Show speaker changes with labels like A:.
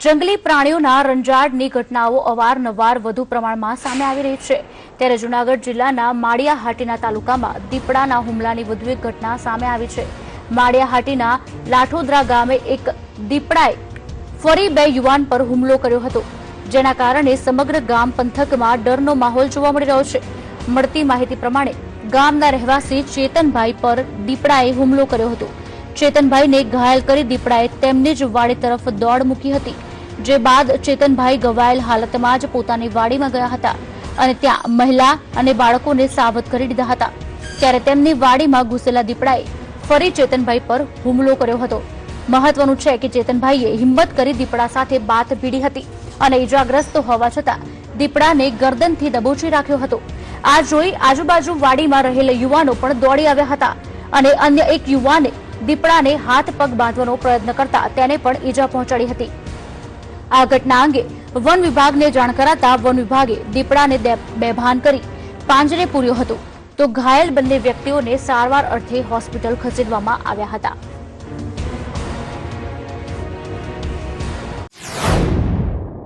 A: જંગલી પ્રાણીઓના રંજાડની ઘટનાઓ અવારનવાર વધુ પ્રમાણમાં સામે આવી રહી છે। ત્યારે જૂનાગઢ જિલ્લાના માળિયાહાટીના તાલુકામાં દીપડાના હુમલાની વધુ એક ઘટના સામે આવી છે। માળિયાહાટીના લાઠોદરા ગામે એક દીપડાએ ફરી બે યુવાન પર હુમલો કર્યો હતો, જેના કારણે સમગ્ર ગામ પંથકમાં ડરનો માહોલ જોવા મળી રહ્યો છે। મળતી માહિતી પ્રમાણે ગામના રહેવાસી ચેતનભાઈ પર દીપડાએ હુમલો કર્યો હતો। ચેતનભાઈને ઘાયલ કરી દીપડાએ તેમની જ વાડી તરફ દોડ મૂકી હતી, જે બાદ ચેતનભાઈ ઘવાયેલ હાલતમાં જ પોતાની વાડીમાં ગયા હતા અને ત્યાં મહિલા અને બાળકોને સાવધ કરી દીધા હતા। ત્યારે તેમની વાડીમાં ઘૂસેલા દીપડાએ ફરી ચેતનભાઈ પર હુમલો કર્યો હતો। મહત્વનું છે કે ચેતનભાઈએ હિંમત કરી દીપડા સાથે બાથ ભીડી હતી અને ઈજાગ્રસ્ત હોવા છતાં દીપડાને ગરદનથી દબોચી રાખ્યો હતો। આ જોઈ આજુબાજુ વાડીમાં રહેલા યુવાનો પણ દોડી આવ્યા હતા અને અન્ય એક યુવાને દીપડાને હાથ પગ બાંધવાનો પ્રયત્ન કરતા તેને પણ ઈજા પહોંચાડી હતી। આ ઘટના અંગે વન વિભાગને જાણ કરાતા વન વિભાગે દીપડાને બેભાન કરી પાંજરે પૂર્યો હતો, તો ઘાયલ બંને વ્યક્તિઓને સારવાર અર્થે હોસ્પિટલ ખસેડવામાં આવ્યા હતા।